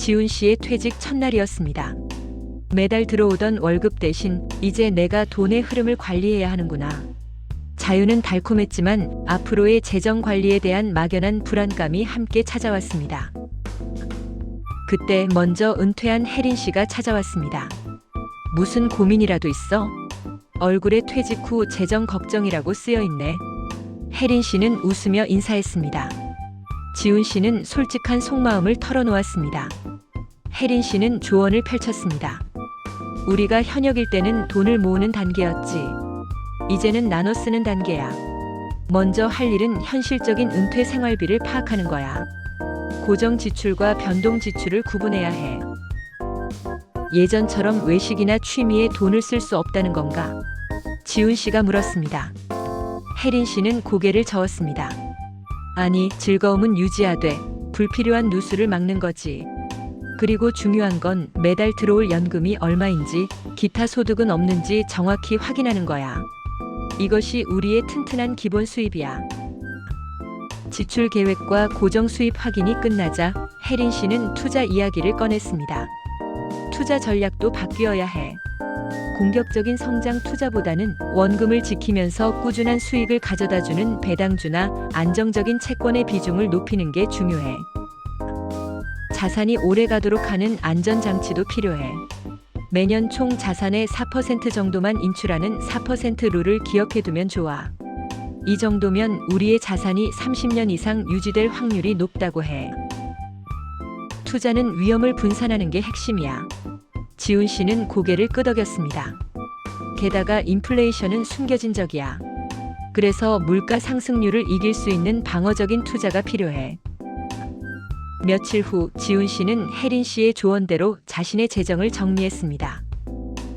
지훈 씨의 퇴직 첫날이었습니다. 매달 들어오던 월급 대신 이제 내가 돈의 흐름을 관리해야 하는구나. 자유는 달콤했지만 앞으로의 재정 관리에 대한 막연한 불안감이 함께 찾아왔습니다. 그때 먼저 은퇴한 혜린 씨가 찾아왔습니다. 무슨 고민이라도 있어? 얼굴에 퇴직 후 재정 걱정이라고 쓰여있네. 혜린 씨는 웃으며 인사했습니다. 지훈 씨는 솔직한 속마음을 털어놓았습니다. 혜린 씨는 조언을 펼쳤습니다. 우리가 현역일 때는 돈을 모으는 단계였지. 이제는 나눠 쓰는 단계야. 먼저 할 일은 현실적인 은퇴 생활비를 파악하는 거야. 고정 지출과 변동 지출을 구분해야 해. 예전처럼 외식이나 취미에 돈을 쓸 수 없다는 건가? 지훈 씨가 물었습니다. 혜린 씨는 고개를 저었습니다. 아니, 즐거움은 유지하되 불필요한 누수를 막는 거지. 그리고 중요한 건 매달 들어올 연금이 얼마인지, 기타 소득은 없는지 정확히 확인하는 거야. 이것이 우리의 튼튼한 기본 수입이야. 지출 계획과 고정 수입 확인이 끝나자 혜린 씨는 투자 이야기를 꺼냈습니다. 투자 전략도 바뀌어야 해. 공격적인 성장 투자보다는 원금을 지키면서 꾸준한 수익을 가져다주는 배당주나 안정적인 채권의 비중을 높이는 게 중요해. 자산이 오래 가도록 하는 안전장치도 필요해. 매년 총 자산의 4% 정도만 인출하는 4% 룰을 기억해두면 좋아. 이 정도면 우리의 자산이 30년 이상 유지될 확률이 높다고 해. 투자는 위험을 분산하는 게 핵심이야. 지훈 씨는 고개를 끄덕였습니다. 게다가 인플레이션은 숨겨진 적이야. 그래서 물가 상승률을 이길 수 있는 방어적인 투자가 필요해. 며칠 후 지훈 씨는 혜린 씨의 조언대로 자신의 재정을 정리했습니다.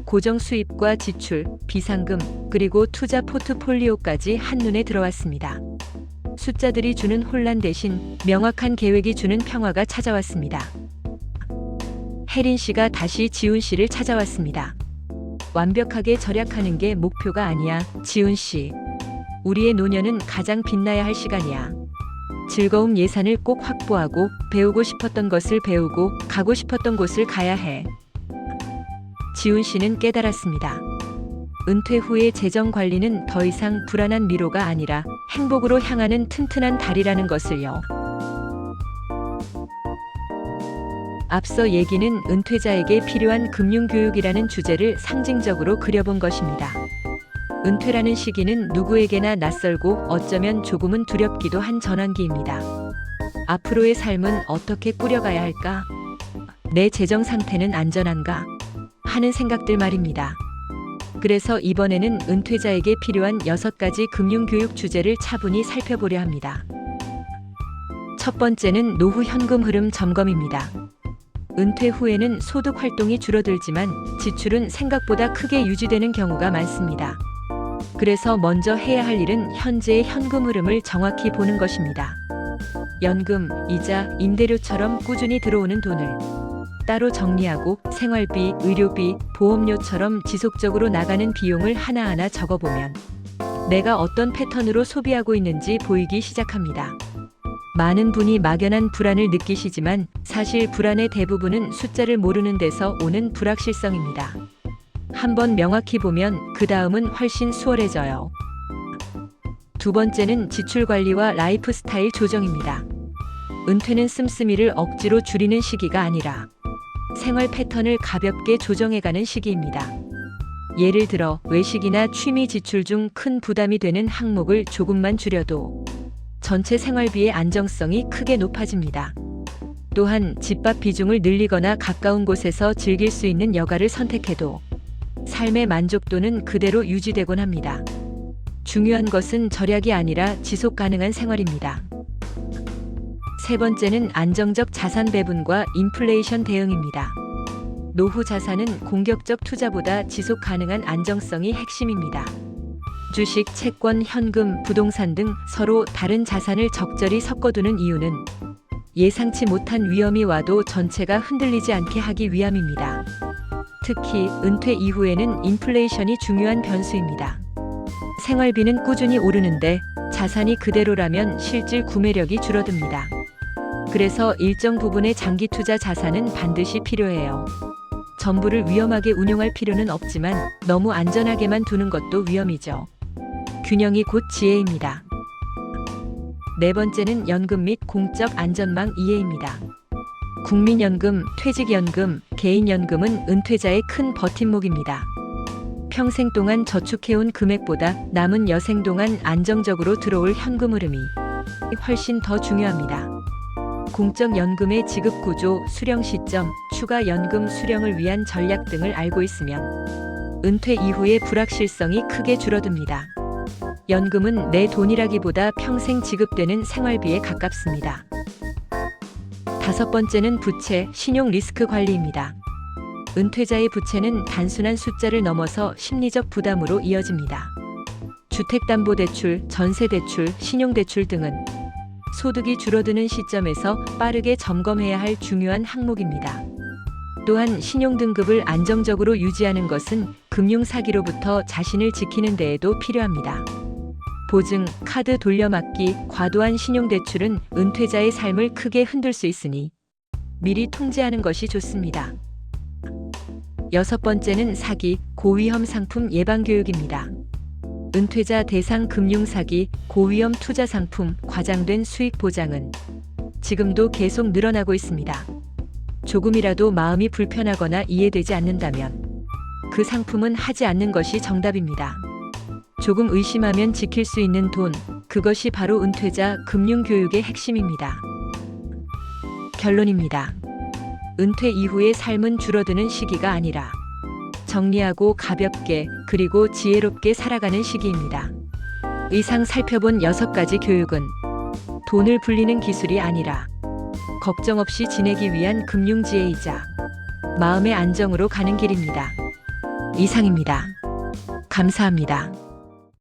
고정 수입과 지출, 비상금, 그리고 투자 포트폴리오까지 한눈에 들어왔습니다. 숫자들이 주는 혼란 대신 명확한 계획이 주는 평화가 찾아왔습니다. 혜린 씨가 다시 지훈 씨를 찾아왔습니다. 완벽하게 절약하는 게 목표가 아니야, 지훈 씨. 우리의 노년은 가장 빛나야 할 시간이야. 즐거움 예산을 꼭 확보하고 배우고 싶었던 것을 배우고 가고 싶었던 곳을 가야 해. 지훈 씨는 깨달았습니다. 은퇴 후의 재정 관리는 더 이상 불안한 미로가 아니라 행복으로 향하는 튼튼한 다리라는 것을요. 앞서 얘기는 은퇴자에게 필요한 금융교육이라는 주제를 상징적으로 그려본 것입니다. 은퇴라는 시기는 누구에게나 낯설고 어쩌면 조금은 두렵기도 한 전환기입니다. 앞으로의 삶은 어떻게 꾸려가야 할까? 내 재정 상태는 안전한가? 하는 생각들 말입니다. 그래서 이번에는 은퇴자에게 필요한 6가지 금융교육 주제를 차분히 살펴보려 합니다. 첫 번째는 노후 현금 흐름 점검입니다. 은퇴 후에는 소득 활동이 줄어들지만 지출은 생각보다 크게 유지되는 경우가 많습니다. 그래서 먼저 해야 할 일은 현재의 현금 흐름을 정확히 보는 것입니다. 연금, 이자, 임대료처럼 꾸준히 들어오는 돈을 따로 정리하고 생활비, 의료비, 보험료처럼 지속적으로 나가는 비용을 하나하나 적어보면 내가 어떤 패턴으로 소비하고 있는지 보이기 시작합니다. 많은 분이 막연한 불안을 느끼시지만 사실 불안의 대부분은 숫자를 모르는 데서 오는 불확실성입니다. 한번 명확히 보면 그 다음은 훨씬 수월해져요. 두 번째는 지출 관리와 라이프 스타일 조정입니다. 은퇴는 씀씀이를 억지로 줄이는 시기가 아니라 생활 패턴을 가볍게 조정해가는 시기입니다. 예를 들어 외식이나 취미 지출 중 큰 부담이 되는 항목을 조금만 줄여도 전체 생활비의 안정성이 크게 높아집니다. 또한 집밥 비중을 늘리거나 가까운 곳에서 즐길 수 있는 여가를 선택해도 삶의 만족도는 그대로 유지되곤 합니다. 중요한 것은 절약이 아니라 지속 가능한 생활입니다. 세 번째는 안정적 자산 배분과 인플레이션 대응입니다. 노후 자산은 공격적 투자보다 지속 가능한 안정성이 핵심입니다. 주식, 채권, 현금, 부동산 등 서로 다른 자산을 적절히 섞어두는 이유는 예상치 못한 위험이 와도 전체가 흔들리지 않게 하기 위함입니다. 특히 은퇴 이후에는 인플레이션이 중요한 변수입니다. 생활비는 꾸준히 오르는데 자산이 그대로라면 실질 구매력이 줄어듭니다. 그래서 일정 부분의 장기 투자 자산은 반드시 필요해요. 전부를 위험하게 운용할 필요는 없지만 너무 안전하게만 두는 것도 위험이죠. 균형이 곧 지혜입니다. 네 번째는 연금 및 공적 안전망 이해입니다. 국민연금, 퇴직연금, 개인연금은 은퇴자의 큰 버팀목입니다. 평생 동안 저축해온 금액보다 남은 여생 동안 안정적으로 들어올 현금 흐름이 훨씬 더 중요합니다. 공적 연금의 지급 구조, 수령 시점, 추가 연금 수령을 위한 전략 등을 알고 있으면 은퇴 이후의 불확실성이 크게 줄어듭니다. 연금은 내 돈이라기보다 평생 지급되는 생활비에 가깝습니다. 다섯 번째는 부채, 신용 리스크 관리입니다. 은퇴자의 부채는 단순한 숫자를 넘어서 심리적 부담으로 이어집니다. 주택담보대출, 전세대출, 신용대출 등은 소득이 줄어드는 시점에서 빠르게 점검해야 할 중요한 항목입니다. 또한 신용등급을 안정적으로 유지하는 것은 금융사기로부터 자신을 지키는 데에도 필요합니다. 보증, 카드 돌려막기, 과도한 신용대출은 은퇴자의 삶을 크게 흔들 수 있으니 미리 통제하는 것이 좋습니다. 여섯 번째는 사기, 고위험 상품 예방교육입니다. 은퇴자 대상 금융사기, 고위험 투자상품, 과장된 수익 보장은 지금도 계속 늘어나고 있습니다. 조금이라도 마음이 불편하거나 이해되지 않는다면 그 상품은 하지 않는 것이 정답입니다. 조금 의심하면 지킬 수 있는 돈, 그것이 바로 은퇴자 금융교육의 핵심입니다. 결론입니다. 은퇴 이후의 삶은 줄어드는 시기가 아니라 정리하고 가볍게 그리고 지혜롭게 살아가는 시기입니다. 이상 살펴본 6가지 교육은 돈을 불리는 기술이 아니라 걱정 없이 지내기 위한 금융지혜이자 마음의 안정으로 가는 길입니다. 이상입니다. 감사합니다.